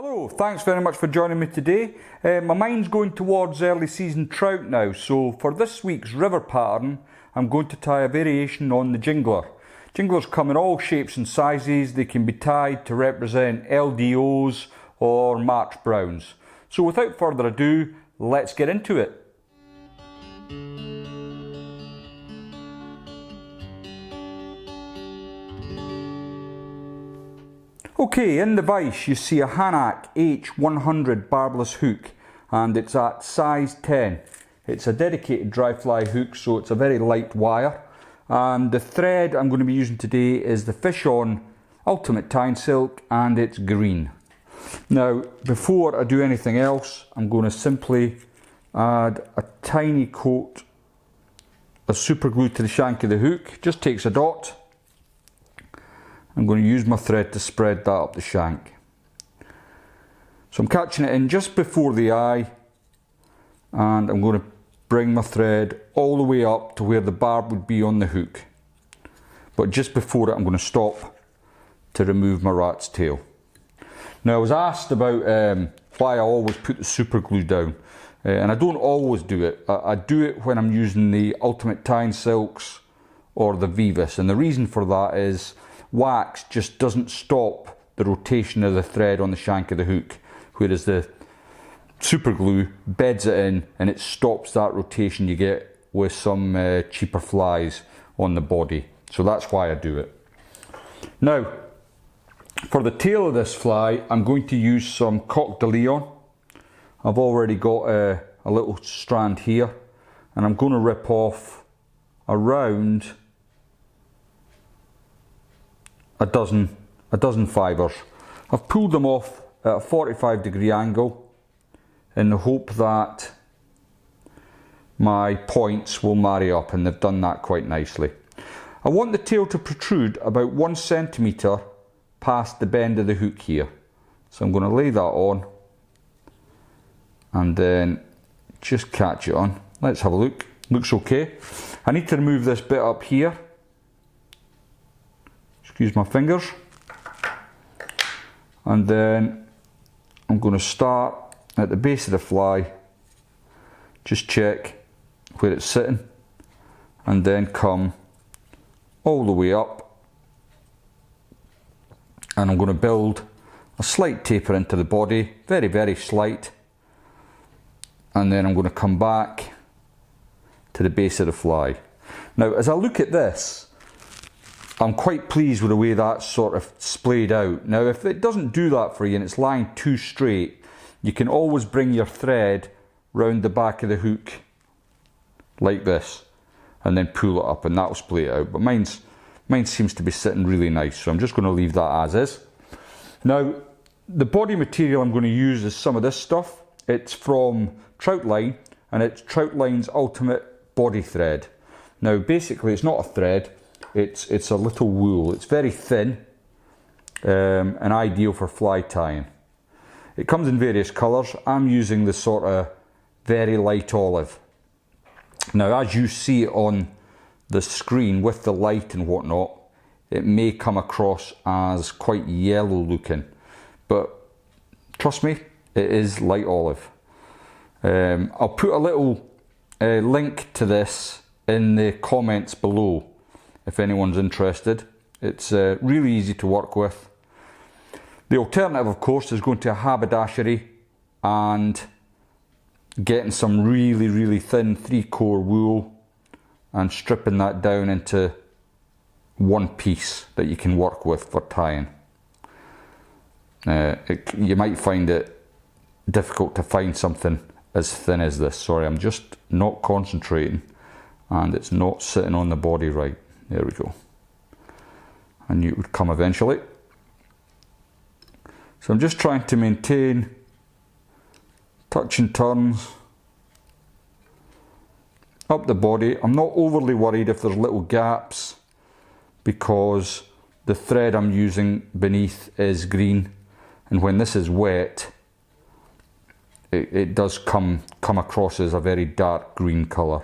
Hello, thanks very much for joining me today. My mind's going towards early season trout now, so for this week's river pattern I'm going to tie a variation on the Jingler. Jinglers come in all shapes and sizes. They can be tied to represent LDOs or March Browns. So without further ado, let's get into it. Okay, in the vise you see a Hanak H100 barbless hook, and it's at size 10. It's a dedicated dry fly hook, so it's a very light wire. And the thread I'm going to be using today is the Fish On Ultimate Tying Silk, and it's green. Now, before I do anything else, I'm going to simply add a tiny coat of super glue to the shank of the hook. Just takes a dot. I'm going to use my thread to spread that up the shank. So I'm catching it in just before the eye, and I'm going to bring my thread all the way up to where the barb would be on the hook. But just before it, I'm going to stop to remove my rat's tail. Now, I was asked about why I always put the super glue down, and I don't always do it. I do it when I'm using the Ultimate Tying Silks or the Vivas, and the reason for that is wax just doesn't stop the rotation of the thread on the shank of the hook, whereas the super glue beds it in and it stops that rotation you get with some cheaper flies on the body. So that's why I do it. Now, for the tail of this fly, I'm going to use some Coq de Leon. I've already got a little strand here, and I'm going to rip off around a dozen fibres. I've pulled them off at a 45-degree angle in the hope that my points will marry up, and they've done that quite nicely. I want the tail to protrude about 1 centimetre past the bend of the hook here. So I'm going to lay that on and then just catch it on. Let's have a look. Looks okay. I need to remove this bit up here. Excuse my fingers. And then I'm going to start at the base of the fly, just check where it's sitting, and then come all the way up, and I'm going to build a slight taper into the body, very slight, and then I'm going to come back to the base of the fly. Now, as I look at this, I'm quite pleased with the way that's sort of splayed out. Now, if it doesn't do that for you and it's lying too straight, you can always bring your thread round the back of the hook like this and then pull it up, and that'll splay it out. But mine seems to be sitting really nice, so I'm just going to leave that as is. Now, the body material I'm going to use is some of this stuff. It's from Troutline, and it's Troutline's Ultimate Body Thread. Now, basically, it's not a thread. It's a little wool. It's very thin and ideal for fly tying. It comes in various colours. I'm using the sort of very light olive. Now, as you see it on the screen with the light and whatnot, it may come across as quite yellow looking, but trust me, it is light olive. I'll put a little link to this in the comments below if anyone's interested. It's really easy to work with. The alternative, of course, is going to a haberdashery and getting some really thin 3-core wool and stripping that down into one piece that you can work with for tying. You might find it difficult to find something as thin as this. Sorry, I'm just not concentrating and it's not sitting on the body right. There we go. I knew it would come eventually. So I'm just trying to maintain touch and turns up the body. I'm not overly worried if there's little gaps because the thread I'm using beneath is green, and when this is wet it does come across as a very dark green colour,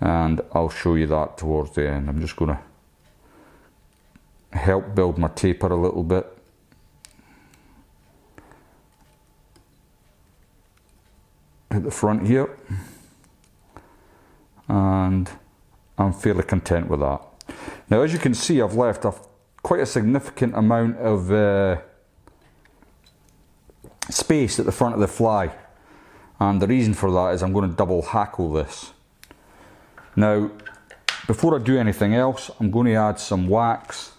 and I'll show you that towards the end. I'm just going to help build my taper a little bit. at the front here, and I'm fairly content with that. Now, as you can see, I've left quite a significant amount of space at the front of the fly, and the reason for that is I'm going to double hackle this. Now, before I do anything else, I'm going to add some wax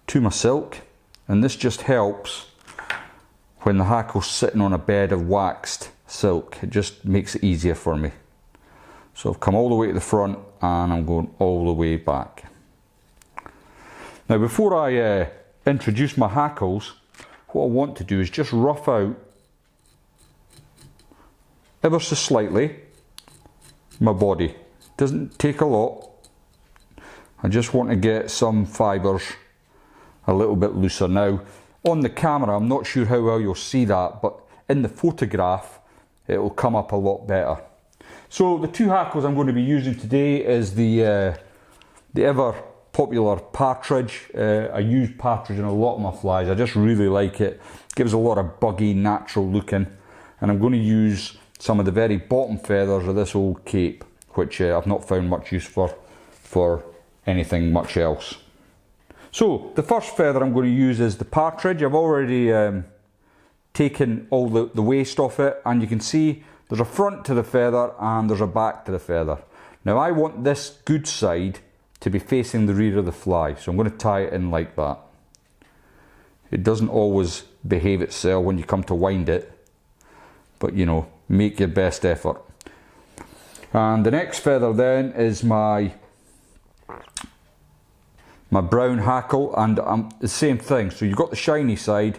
to my silk, and this just helps when the hackle's sitting on a bed of waxed silk. It just makes it easier for me. So I've come all the way to the front and I'm going all the way back. Now, before I introduce my hackles, what I want to do is just rough out ever so slightly my body. Doesn't take a lot. I just want to get some fibres a little bit looser. Now, on the camera, I'm not sure how well you'll see that, but in the photograph, it will come up a lot better. So the two hackles I'm going to be using today is the ever popular partridge. I use partridge in a lot of my flies. I just really like it. It gives a lot of buggy, natural looking. And I'm going to use some of the very bottom feathers of this old cape, which I've not found much use for anything much else. So the first feather I'm going to use is the partridge. I've already taken all the waste off it, and you can see there's a front to the feather and there's a back to the feather. Now, I want this good side to be facing the rear of the fly, so I'm going to tie it in like that. It doesn't always behave itself when you come to wind it, but you know, make your best effort. And the next feather then is my brown hackle, and the same thing. So you've got the shiny side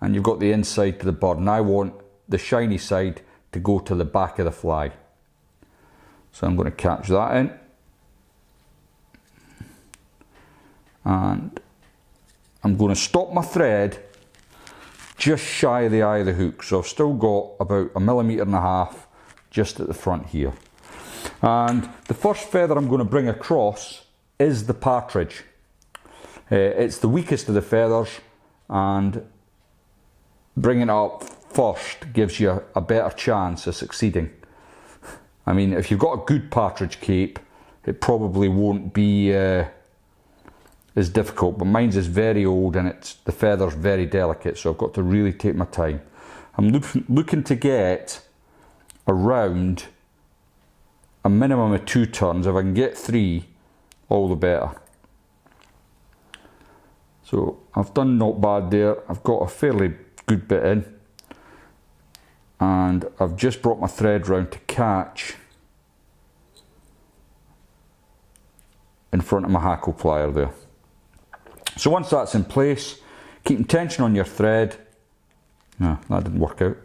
and you've got the inside to the bird, and I want the shiny side to go to the back of the fly. So I'm going to catch that in, and I'm going to stop my thread just shy of the eye of the hook. So I've still got about 1.5 millimeters just at the front here. And the first feather I'm going to bring across is the partridge. It's the weakest of the feathers, and bringing it up first gives you a better chance of succeeding. I mean, if you've got a good partridge cape, it probably won't be as difficult, but mine's is very old and the feather's very delicate, so I've got to really take my time. I'm looking to get around a minimum of 2 turns. If I can get 3, all the better. So I've done not bad there. I've got a fairly good bit in, and I've just brought my thread round to catch in front of my hackle plier there. So once that's in place, keeping tension on your thread. No, that didn't work out.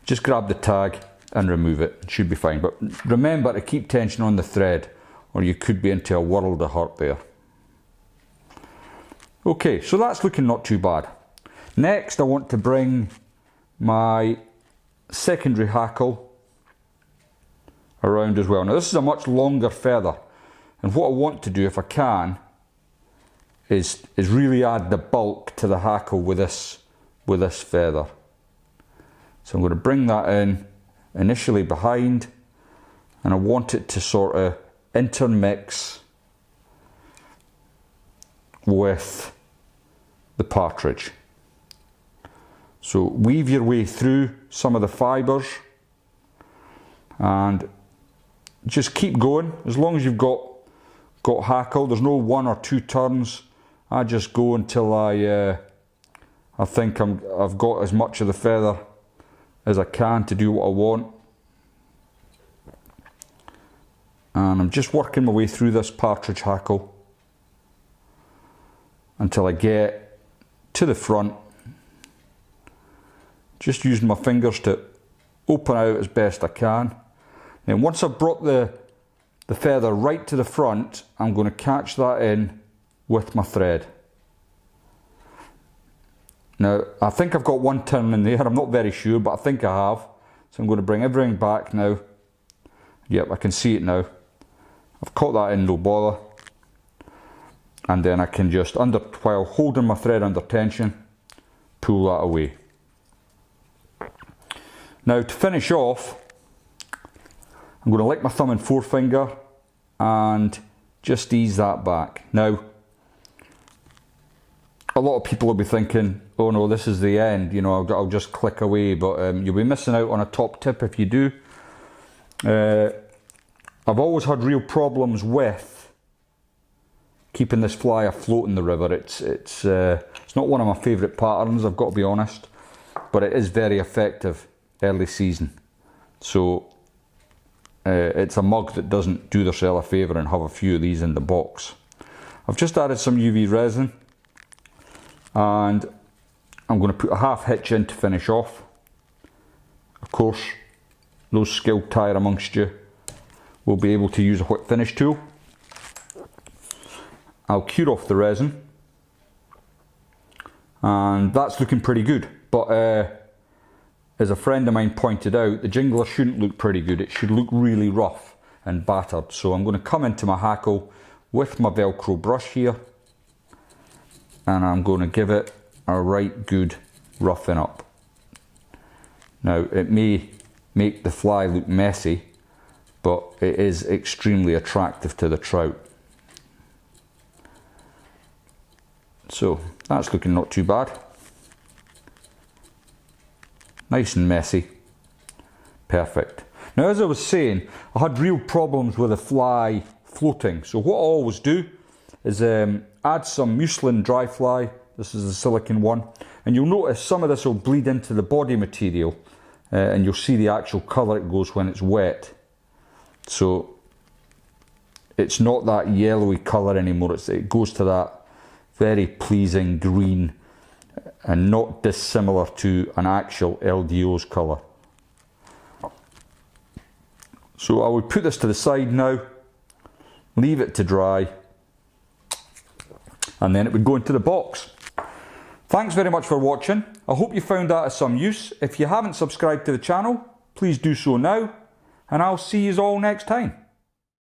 Just grab the tag and remove it. It should be fine. But remember to keep tension on the thread, or you could be into a world of hurt there. Okay, so that's looking not too bad. Next, I want to bring my secondary hackle around as well. Now, this is a much longer feather, and what I want to do, if I can, is really add the bulk to the hackle with this feather. So I'm going to bring that in initially behind, and I want it to sort of intermix with the partridge. So weave your way through some of the fibres and just keep going. As long as you've got hackle, there's no 1 or 2 turns. I just go until I think I've got as much of the feather as I can to do what I want. And I'm just working my way through this partridge hackle until I get to the front, just using my fingers to open out as best I can. Then once I've brought the feather right to the front, I'm going to catch that in with my thread. Now, I think I've got 1 turn in there, I'm not very sure, but I think I have. So I'm going to bring everything back now. Yep, I can see it now. I've caught that in, no bother. And then I can just, while holding my thread under tension, pull that away. Now to finish off, I'm going to lick my thumb and forefinger and just ease that back. Now, a lot of people will be thinking, oh no, this is the end, you know, I'll just click away, but you'll be missing out on a top tip if you do. I've always had real problems with keeping this fly afloat in the river. It's not one of my favourite patterns, I've got to be honest, but it is very effective early season. So it's a mug that doesn't do themselves a favour and have a few of these in the box. I've just added some UV resin and I'm going to put a half hitch in to finish off. Of course, those skilled tire amongst you will be able to use a whip finish tool. I'll cure off the resin and that's looking pretty good, but as a friend of mine pointed out, the Jingler shouldn't look pretty good, it should look really rough and battered. So I'm going to come into my hackle with my Velcro brush here and I'm going to give it a right good roughing up. Now it may make the fly look messy, but it is extremely attractive to the trout. So that's looking not too bad. Nice and messy. Perfect. Now as I was saying, I had real problems with the fly floating. So what I always do is add some muslin dry fly. This is the silicone one. And you'll notice some of this will bleed into the body material. And you'll see the actual colour it goes when it's wet. So it's not that yellowy colour anymore. It goes to that very pleasing green and not dissimilar to an actual LDO's colour. So I would put this to the side now, leave it to dry, and then it would go into the box. Thanks very much for watching. I hope you found that of some use. If you haven't subscribed to the channel, please do so now, and I'll see you all next time.